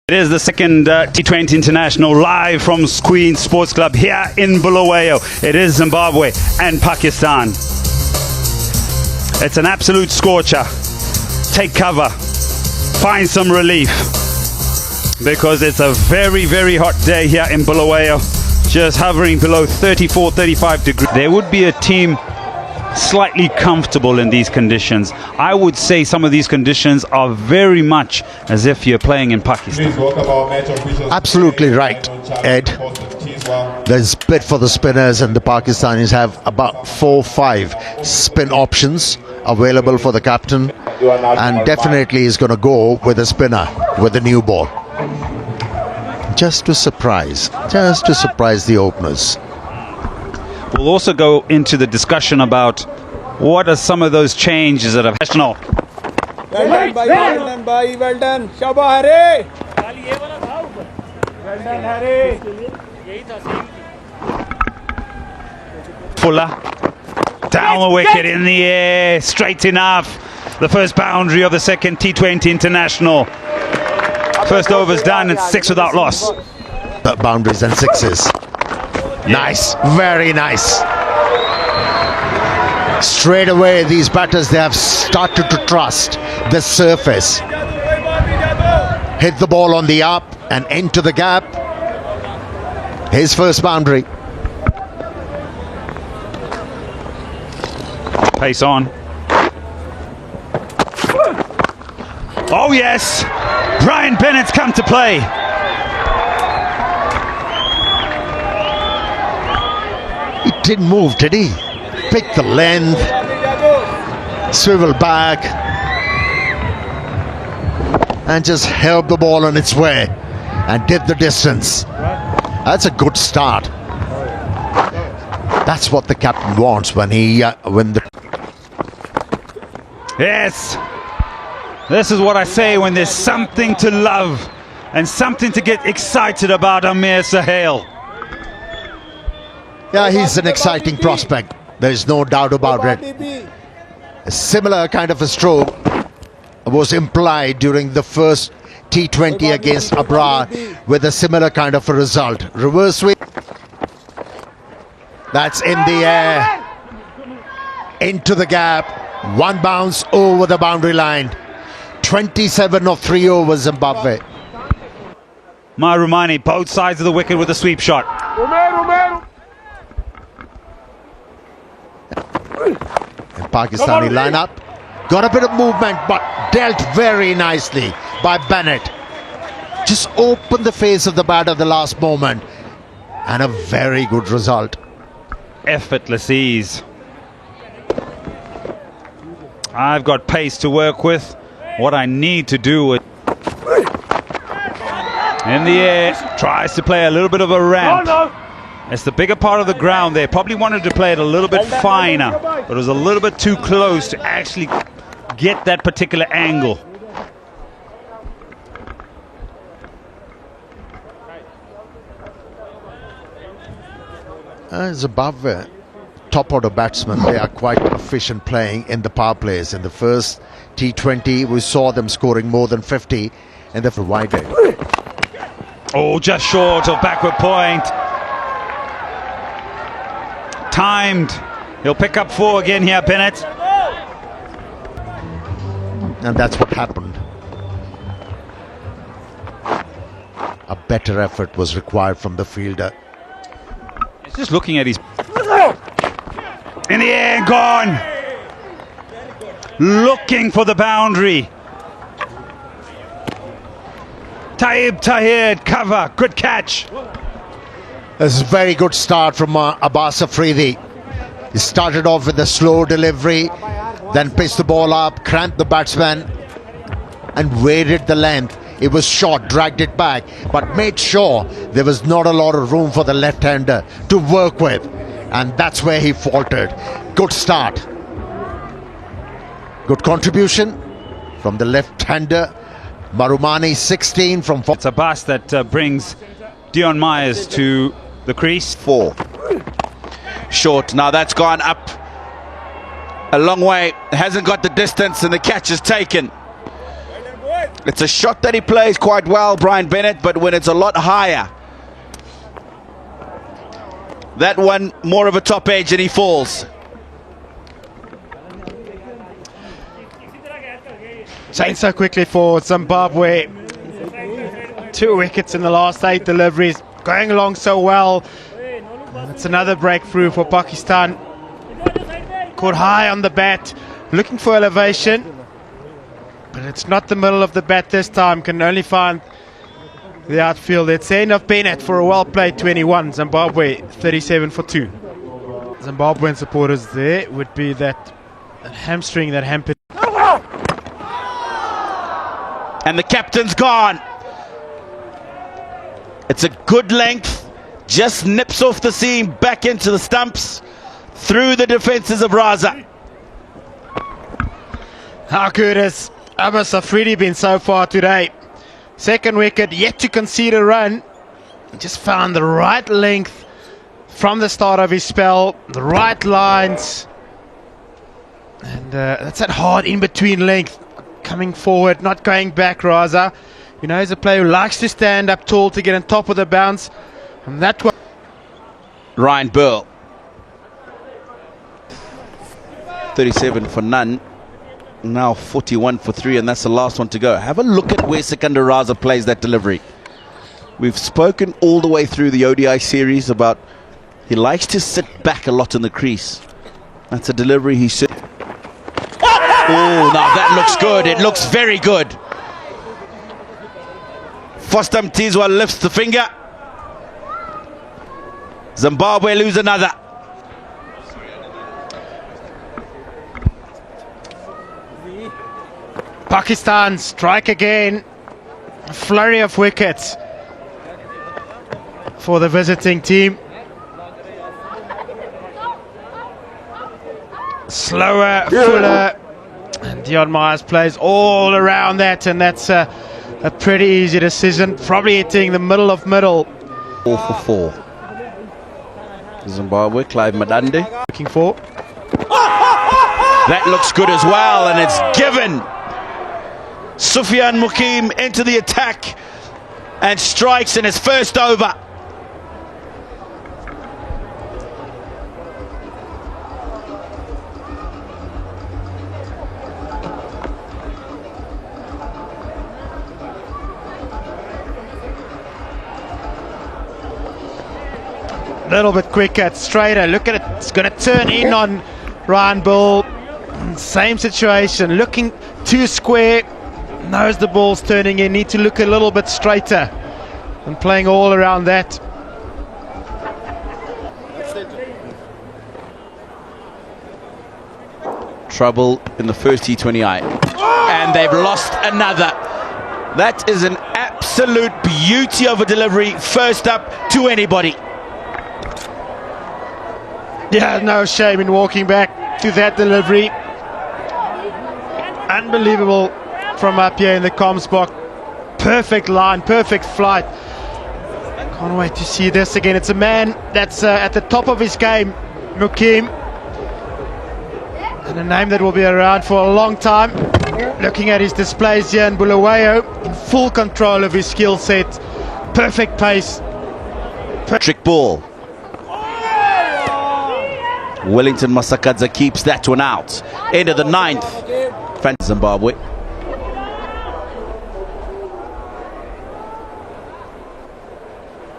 It is the second T20 International live from Queen Sports Club here in Bulawayo. It is Zimbabwe and Pakistan. It's an absolute scorcher. Take cover. Find some relief. Because it's a very, very hot day here in Bulawayo. Just hovering below 34, 35 degrees. There would be a team slightly comfortable in these conditions. I would say some of these conditions are very much as if you're playing in Pakistan. Absolutely right, Ed. There's bid for the spinners, and the Pakistanis have about 4 or 5 spin options available for the captain, and definitely is going to go with a spinner with the new ball. Just to surprise the openers. We'll also go into the discussion about what are some of those changes that have national. Well done, bhai. Well done. Shabba Hare. Well done, Hare. Fuller down the wicket, in the air, straight enough. The first boundary of the second T20 International. First over's done, it's 6 without loss. Boundaries and sixes. Nice, very nice. Straight away, these batters, they have started to trust the surface. Hit the ball on the up and into the gap. His first boundary. Pace on. Oh yes, Brian Bennett's come to play. Didn't move, did he? Picked the length, swivel back, and just held the ball on its way and did the distance. That's a good start. That's what the captain wants when Yes, this is what I say when there's something to love and something to get excited about. Amir Sahel. Yeah, he's an exciting prospect. There's no doubt about it. A similar kind of a stroke was implied during the first T20 against Abrar with a similar kind of a result. Reverse swing. That's in the air. Into the gap. One bounce over the boundary line. 27 of 3 overs, Zimbabwe. Marumani, both sides of the wicket with a sweep shot. Pakistani lineup got a bit of movement, but dealt very nicely by Bennett. Just opened the face of the bat at the last moment, and a very good result. Effortless ease. I've got pace to work with. What I need to do is in the air, tries to play a little bit of a ramp. It's the bigger part of the ground there. Probably wanted to play it a little bit finer, but it was a little bit too close to actually get that particular angle. Zimbabwe, top order batsmen, they are quite efficient playing in the power plays. In the first T20, we saw them scoring more than 50 in the wide end. Oh, just short of backward point. Timed. He'll pick up 4 again here, Bennett. And that's what happened. A better effort was required from the fielder. He's just looking at his... In the air, gone. Looking for the boundary. Taib Tahir, cover. Good catch. This is a very good start from Abbas Afridi. He started off with a slow delivery, then pitched the ball up, cramped the batsman, and waited the length. It was short, dragged it back, but made sure there was not a lot of room for the left-hander to work with. And that's where he faltered. Good start. Good contribution from the left-hander. Marumani, 16 from... It's Abbas that brings Dion Myers to the crease. 4. Short. Now that's gone up a long way. Hasn't got the distance, and the catch is taken. It's a shot that he plays quite well, Brian Bennett, but when it's a lot higher, that one more of a top edge and he falls. Changed so quickly for Zimbabwe. 2 wickets in the last 8 deliveries, going along so well. And it's another breakthrough for Pakistan. Caught high on the bat, looking for elevation, but it's not the middle of the bat this time. Can only find the outfield. It's the end of Bennett for a well-played 21. Zimbabwe 37 for 2. Zimbabwean supporters there would be that hamstring that hampered. And the captain's gone. It's a good length, just nips off the seam, back into the stumps, through the defences of Raza. How good has Amos Afridi been so far today? Second wicket, yet to concede a run. Just found the right length from the start of his spell, the right lines. And that's that hard in-between length. Coming forward, not going back, Raza. You know, he's a player who likes to stand up tall to get on top of the bounce. And that one. Ryan Burl. 37 for none. Now 41 for 3, and that's the last one to go. Have a look at where Sikandar Raza plays that delivery. We've spoken all the way through the ODI series about he likes to sit back a lot in the crease. That's a delivery he should. Oh, now that looks good. It looks very good. Foster Mtizwa lifts the finger. Zimbabwe lose another. Pakistan strike again. A flurry of wickets for the visiting team. Slower, fuller. And Dion Myers plays all around that, and that's a pretty easy decision. Probably hitting the middle of middle. 4 for 4. Zimbabwe, Clive Madande. Looking for. That looks good as well, and it's given. Sufyan Mukim into the attack and strikes in his first over. Little bit quicker, straighter. Look at it. It's going to turn in on Ryan Bull. Same situation. Looking too square. Knows the ball's turning in. Need to look a little bit straighter. And playing all around that. Trouble in the first T20I. And they've lost another. That is an absolute beauty of a delivery. First up to anybody. Yeah, no shame in walking back to that delivery. Unbelievable from up here in the comms box. Perfect line, perfect flight. Can't wait to see this again. It's a man that's at the top of his game, Mukim. And a name that will be around for a long time. Looking at his displays here in Bulawayo, in full control of his skill set. Perfect pace. Trick ball. Wellington Masakadza keeps that one out. End of the 9th. Zimbabwe.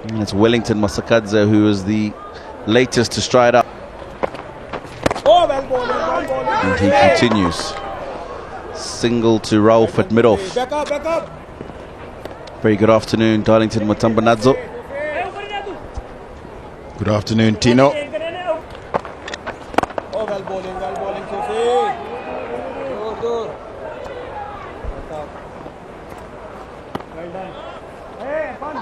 And it's Wellington Masakadza who is the latest to stride up. And he continues. Single to Rauf at mid-off. Back up. Very good afternoon, Darlington Matambanadzo. Good afternoon, Tino. Oh, well bowling, Sophie. Dur. Well done. Hey, fun.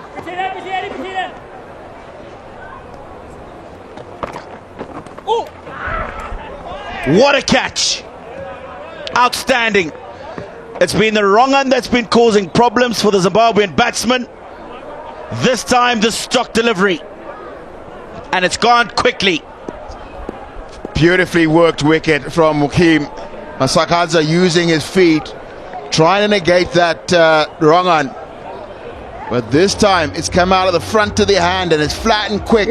Oh! What a catch! Outstanding. It's been the wrong one that's been causing problems for the Zimbabwean batsman. This time the stock delivery. And it's gone quickly. Beautifully worked wicket from Mukim. Masakadza using his feet trying to negate that wrong on. But this time it's come out of the front of the hand and it's flat and quick.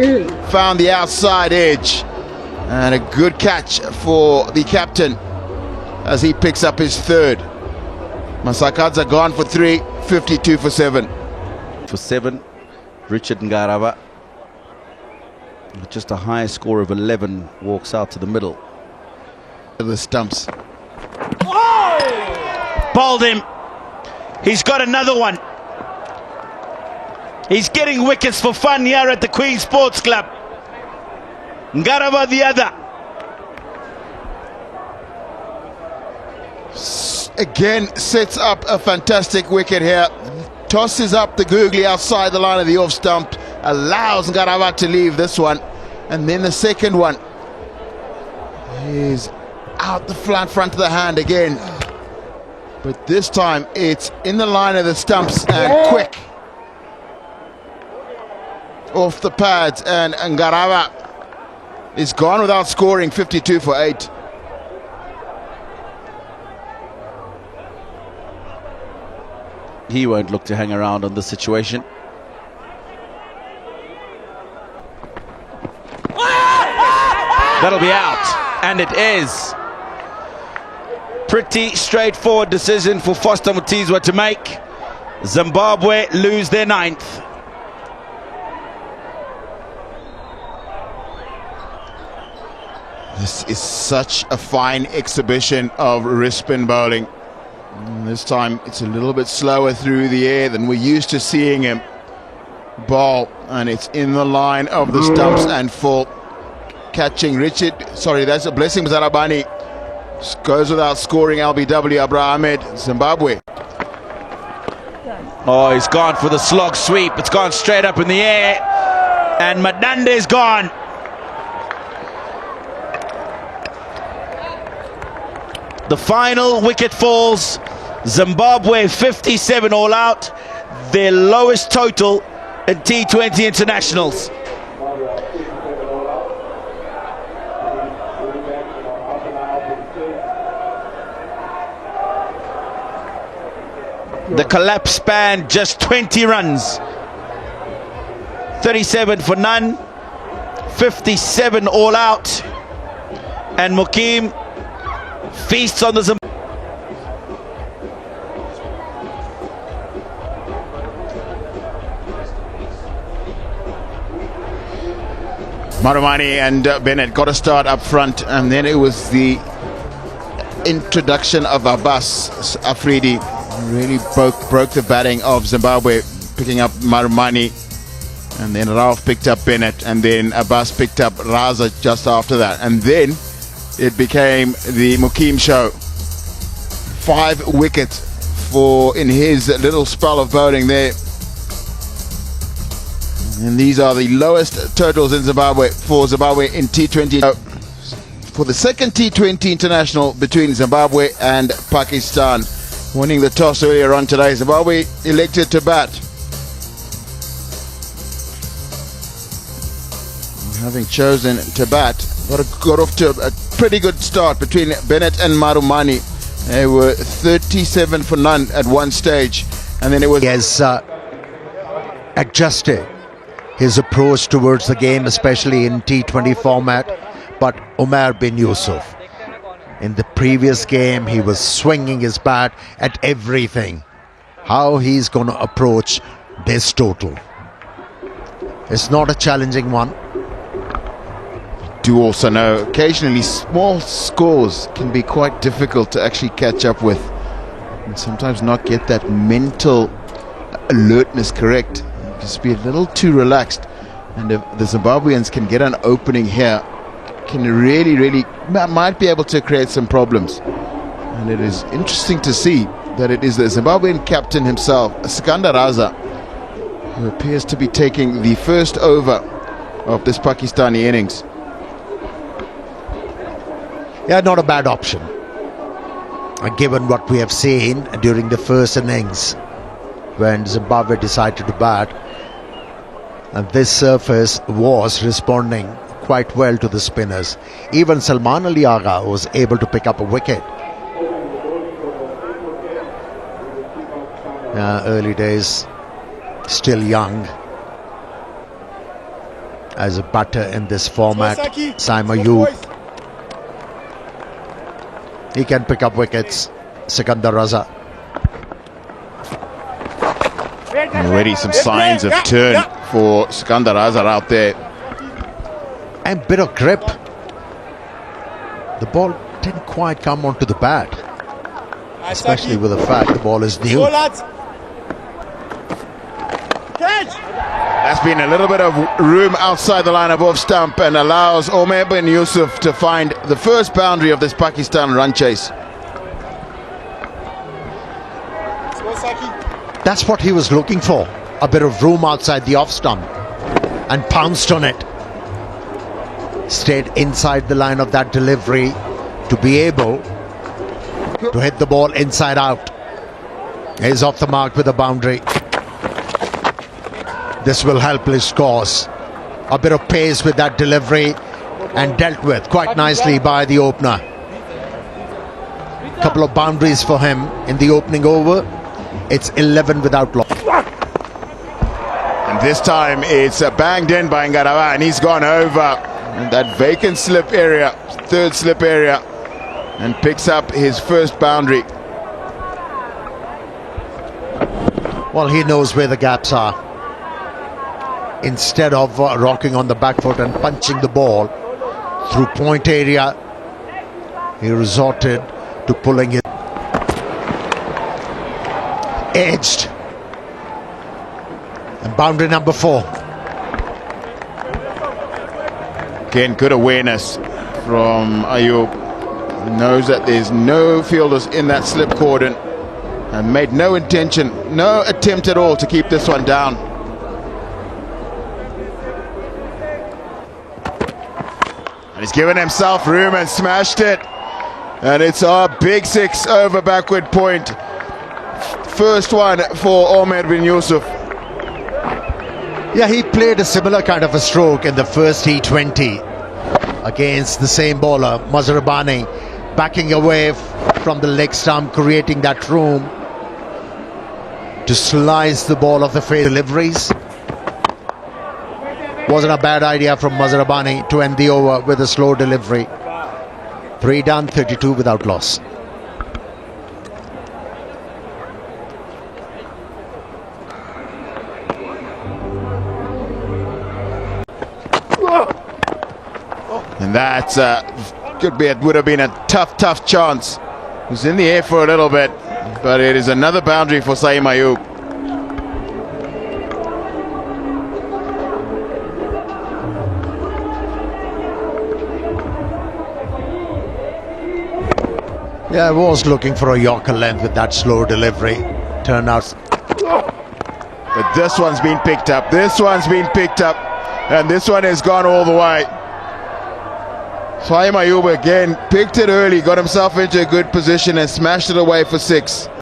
Found the outside edge. And a good catch for the captain as he picks up his third. Masakadza gone for 3, 52 for 7. For 7, Richard Ngarava, with just a higher score of 11, walks out to the middle. The stumps. Bowled him. He's got another one. He's getting wickets for fun here at the Queen Sports Club. Ngarava the other. Again sets up a fantastic wicket here. Tosses up the googly outside the line of the off stump. Allows Ngarava to leave this one. And then the second one is out the front of the hand again. But this time it's in the line of the stumps and quick. Off the pads, and Ngarava is gone without scoring. 52 for 8. He won't look to hang around on this situation. That'll be out, and it is. Pretty straightforward decision for Foster Mutizwa to make. Zimbabwe lose their 9th. This is such a fine exhibition of wrist spin bowling. And this time it's a little bit slower through the air than we're used to seeing him bowl, and it's in the line of the stumps and full. Catching Richard, sorry, that's a Blessing Zarabani. Goes without scoring. LBW Abraham Ahmed, Zimbabwe. Oh, he's gone for the slog sweep. It's gone straight up in the air, and Madande's gone. The final wicket falls. Zimbabwe 57 all out, their lowest total in T20 internationals. The collapse span just 20 runs. 37 for none, 57 all out, and Mukim feasts on the Zimbabwe. Marumani and Bennett got a start up front, and then it was the introduction of Abbas Afridi. Really broke the batting of Zimbabwe, picking up Marumani, and then Ralph picked up Bennett, and then Abbas picked up Raza just after that, and then it became the Mukim show. 5 wickets in his little spell of bowling there. And these are the lowest totals in Zimbabwe for Zimbabwe in T20. For the second T20 international between Zimbabwe and Pakistan. Winning the toss earlier on today, Zimbabwe elected to bat. Having chosen to bat, got off to a pretty good start between Bennett and Marumani. They were 37 for none at one stage, and then it was... He has adjusted his approach towards the game, especially in T20 format. But Umar bin Yusuf, in the previous game, he was swinging his bat at everything. How he's going to approach this total? It's not a challenging one. Do also know occasionally small scores can be quite difficult to actually catch up with, and sometimes not get that mental alertness correct. Just be a little too relaxed, and if the Zimbabweans can get an opening here, can really might be able to create some problems. And it is interesting to see that it is the Zimbabwean captain himself, Sikandar Raza, who appears to be taking the first over of this Pakistani innings. Yeah, not a bad option, given what we have seen during the first innings when Zimbabwe decided to bat. And this surface was responding quite well to the spinners. Even Salman Ali Agha was able to pick up a wicket. early days, still young as a batter in this format. Simon Yu, he can pick up wickets. Sikandar Raza. Already some signs of turn for Sikandar Raza out there. And bit of grip. The ball didn't quite come onto the bat, especially with the fact the ball is new. That's been a little bit of room outside the line of off stump and allows Omer bin Yusuf to find the first boundary of this Pakistan run chase. That's what he was looking for, a bit of room outside the off stump, and pounced on it. Stayed inside the line of that delivery to be able to hit the ball inside out. He's off the mark with a boundary. This will help his cause. A bit of pace with that delivery and dealt with quite nicely by the opener. Couple of boundaries for him in the opening over. It's 11 without loss. And this time it's banged in by Ngarawa, and he's gone over that vacant slip area, third slip area, and picks up his first boundary. Well, he knows where the gaps are. Instead of rocking on the back foot and punching the ball through point area, he resorted to pulling it. Edged. And boundary number 4. Again, good awareness from Ayub. He knows that there's no fielders in that slip cordon and made no attempt at all to keep this one down. And he's given himself room and smashed it. And it's a big 6 over backward point. First one for Omer bin Yusuf. Yeah, he played a similar kind of a stroke in the first T20 against the same bowler, Mazharabani, backing away from the leg stump, creating that room to slice the ball off the face deliveries. Wasn't a bad idea from Mazharabani to end the over with a slow delivery. 3 done, 32 without loss. And that would have been a tough chance. It was in the air for a little bit, but it is another boundary for Saeem Ayub. Yeah, I was looking for a Yorker length with that slow delivery. Turned out. But this one's been picked up. This one's been picked up. And this one has gone all the way. Saeem Ayub again picked it early, got himself into a good position and smashed it away for 6.